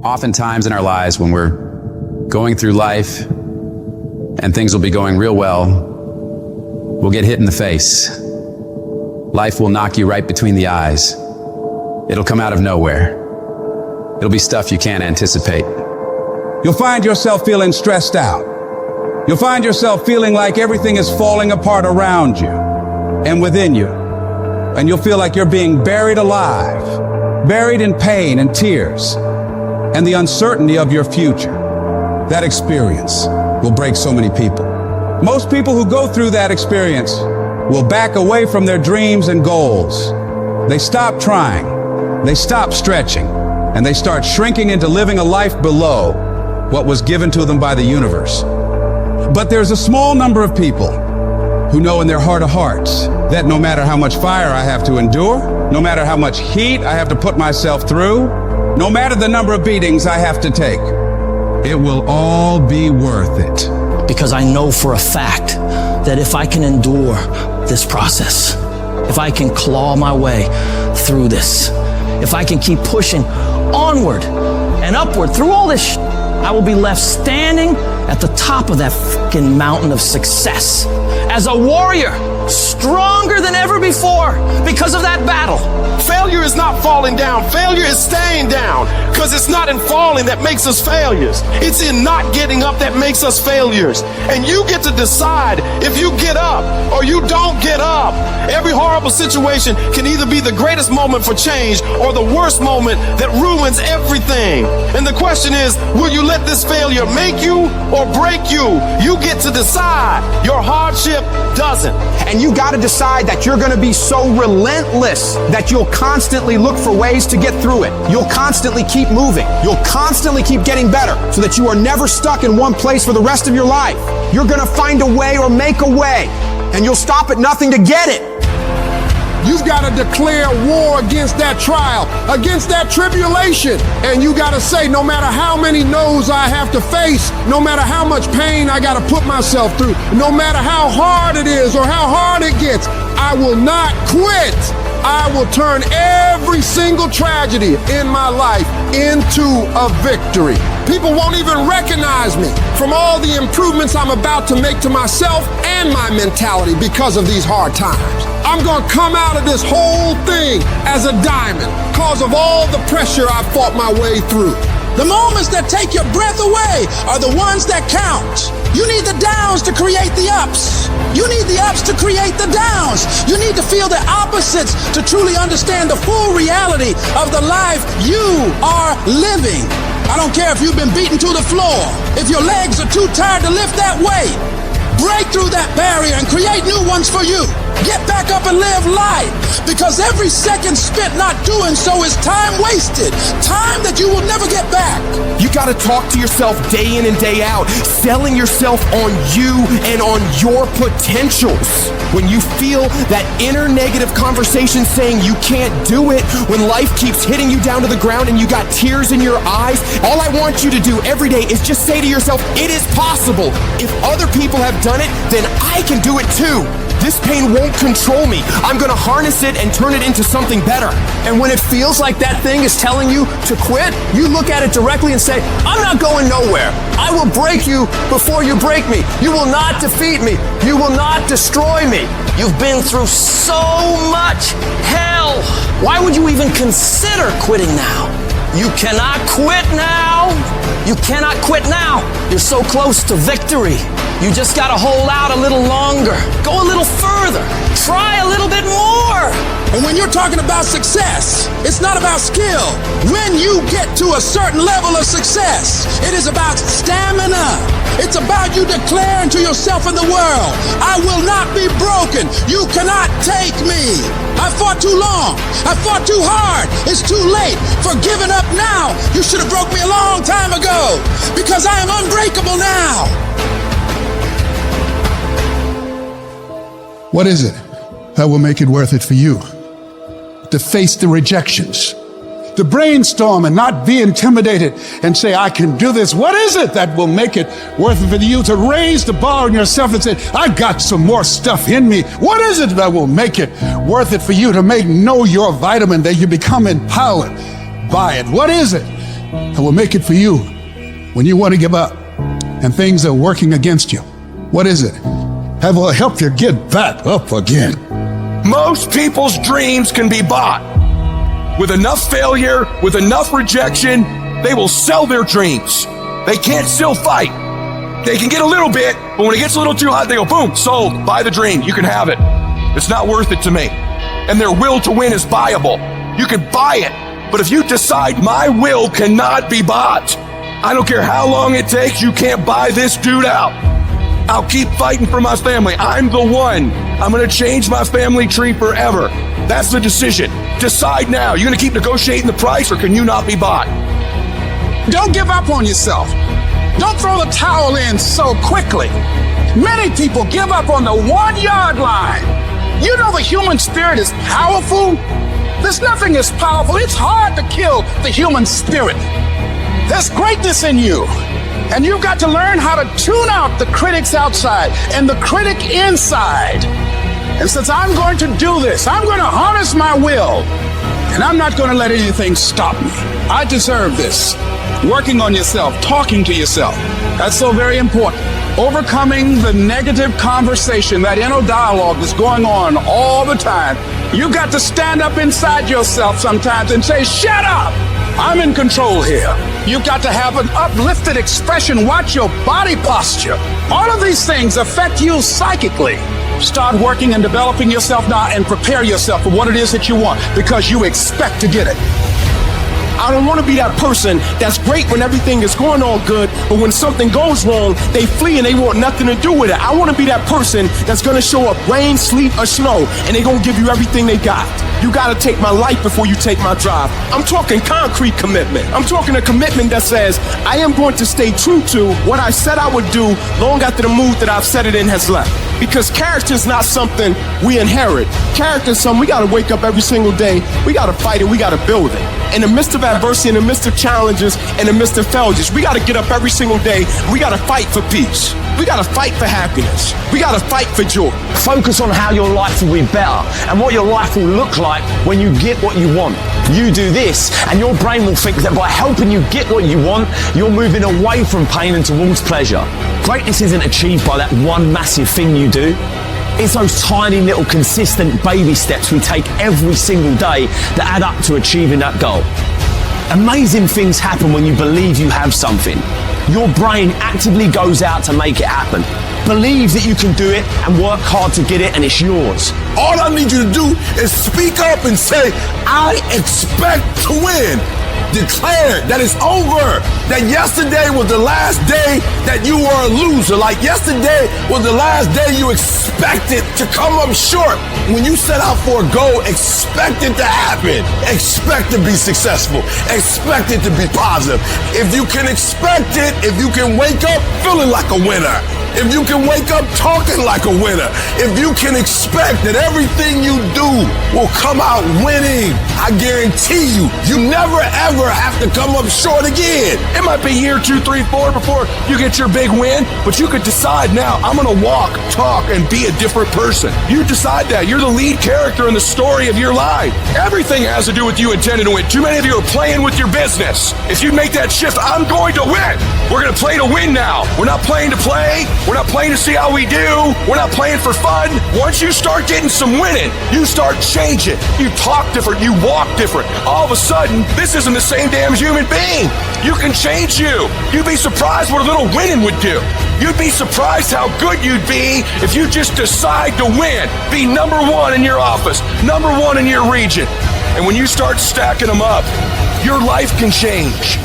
Oftentimes in our lives when we're going through life and things will be going real well, we'll get hit in the face. Life will knock you right between the eyes. It'll come out of nowhere. It'll be stuff you can't anticipate. You'll find yourself feeling stressed out. You'll find yourself feeling like everything is falling apart around you and within you. And you'll feel like you're being buried alive, buried in pain and tears and the uncertainty of your future. That experience will break so many people. Most people who go through that experience will back away from their dreams and goals. They stop trying, they stop stretching, and they start shrinking into living a life below what was given to them by the universe. But there's a small number of people who know in their heart of hearts that no matter how much fire I have to endure, no matter how much heat I have to put myself through, no matter the number of beatings I have to take, it will all be worth it. Because I know for a fact that if I can endure this process, if I can claw my way through this, if I can keep pushing onward and upward through all this, I will be left standing at the top of that fucking mountain of success as a warrior, stronger than ever before because of that battle. Failure is not falling down. Failure is staying down, because it's not in falling that makes us failures. It's in not getting up that makes us failures. And you get to decide if you get up or you don't get up. Every horrible situation can either be the greatest moment for change or the worst moment that ruins everything. And the question is, will you let this failure make you or break you? You get to decide. Your hardship doesn't. And you got to decide that you're going to be so relentless that you'll constantly look for ways to get through it. You'll constantly keep moving. You'll constantly keep getting better so that you are never stuck in one place for the rest of your life. You're going to find a way or make a way, and you'll stop at nothing to get it. You've got to declare war against that trial, against that tribulation. And you got to say, no matter how many no's I have to face, no matter how much pain I got to put myself through, no matter how hard it is or how hard it gets, I will not quit. I will turn every single tragedy in my life into a victory. People won't even recognize me from all the improvements I'm about to make to myself and my mentality because of these hard times. I'm going to come out of this whole thing as a diamond because of all the pressure I fought my way through. The moments that take your breath away are the ones that count. You need the downs to create the ups. You need the ups to create the downs. You need to feel the opposites to truly understand the full reality of the life you are living. I don't care if you've been beaten to the floor, if your legs are too tired to lift that weight. Break through that barrier and create new ones for you. Get back up and live life, because every second spent not doing so is time wasted, time that you will never get back. You got to talk to yourself day in and day out, selling yourself on you and on your potentials. When you feel that inner negative conversation saying you can't do it, when life keeps hitting you down to the ground and you got tears in your eyes, all I want you to do every day is just say to yourself, it is possible. If other people have done it, then I can do it too. This pain won't control me. I'm going to harness it and turn it into something better. And when it feels like that thing is telling you to quit, you look at it directly and say, I'm not going nowhere. I will break you before you break me. You will not defeat me. You will not destroy me. You've been through so much hell. Why would you even consider quitting now? You cannot quit now. You cannot quit now. You're so close to victory. You just gotta hold out a little longer. Go a little further. Try a little bit more. And when you're talking about success, it's not about skill. When you get to a certain level of success, it is about stamina. It's about you declaring to yourself and the world, I will not be broken. You cannot take me. I fought too long. I fought too hard. It's too late for giving up now. You should have broke me a long time ago, because I am unbreakable now. What is it that will make it worth it for you? To face the rejections, to brainstorm and not be intimidated and say, I can do this. What is it that will make it worth it for you to raise the bar on yourself and say, I've got some more stuff in me? What is it that will make it worth it for you to know your vitamin, that you become empowered by it? What is it that will make it for you when you want to give up and things are working against you? What is it that will help you get back up again? Most people's dreams can be bought. With enough failure, with enough rejection, they will sell their dreams. They can't still fight. They can get a little bit, but when it gets a little too hot, they go, boom, sold, buy the dream, you can have it. It's not worth it to me. And their will to win is buyable. You can buy it, but if you decide my will cannot be bought, I don't care how long it takes, you can't buy this dude out. I'll keep fighting for my family. I'm the one. I'm gonna change my family tree forever. That's the decision. Decide now. You gonna keep negotiating the price, or can you not be bought? Don't give up on yourself. Don't throw the towel in so quickly. Many people give up on the 1-yard line. You know the human spirit is powerful. There's nothing as powerful. It's hard to kill the human spirit. There's greatness in you. And you've got to learn how to tune out the critics outside and the critic inside. And since I'm going to do this, I'm going to harness my will. And I'm not going to let anything stop me. I deserve this. Working on yourself, talking to yourself. That's so very important. Overcoming the negative conversation, that inner dialogue that's going on all the time. You've got to stand up inside yourself sometimes and say, shut up! I'm in control here. You've got to have an uplifted expression. Watch your body posture. All of these things affect you psychically. Start working and developing yourself now and prepare yourself for what it is that you want, because you expect to get it. I don't want to be that person that's great when everything is going all good, but when something goes wrong, they flee and they want nothing to do with it. I want to be that person that's going to show up rain, sleet, or snow, and they're going to give you everything they got. You got to take my life before you take my drive. I'm talking concrete commitment. I'm talking a commitment that says I am going to stay true to what I said I would do long after the mood that I've set it in has left. Because character is not something we inherit. Character is something we got to wake up every single day. We got to fight it. We got to build it. In the midst of adversity, in the midst of challenges, in the midst of failures, we got to get up every single day. We got to fight for peace. We got to fight for happiness. We got to fight for joy. Focus on how your life will be better and what your life will look like when you get what you want. You do this, and your brain will think that by helping you get what you want, you're moving away from pain and towards pleasure. Greatness isn't achieved by that one massive thing you do. It's those tiny little consistent baby steps we take every single day that add up to achieving that goal. Amazing things happen when you believe you have something. Your brain actively goes out to make it happen. Believe that you can do it and work hard to get it, and it's yours. All I need you to do is speak up and say, I expect to win. Declare that it's over. That yesterday was the last day that you were a loser. Like yesterday was the last day you expected to come up short. When you set out for a goal, expect it to happen. Expect to be successful. Expect it to be positive. If you can expect it, if you can wake up feeling like a winner, if you can wake up talking like a winner, if you can expect that everything you do will come out winning, I guarantee you, you never ever have to come up short again. It might be year 2, 3, 4 before you get your big win, but you could decide now, I'm gonna walk, talk, and be a different person. You decide that. You're the lead character in the story of your life. Everything has to do with you intending to win. Too many of you are playing with your business. If you make that shift, I'm going to win. We're gonna play to win now. We're not playing to play. We're not playing to see how we do. We're not playing for fun. Once you start getting some winning, you start changing. You talk different. You walk different. All of a sudden, this isn't the same damn human being. You can change you. You'd be surprised what a little winning would do. You'd be surprised how good you'd be if you just decide to win. Be number 1 in your office, number 1 in your region. And when you start stacking them up, your life can change.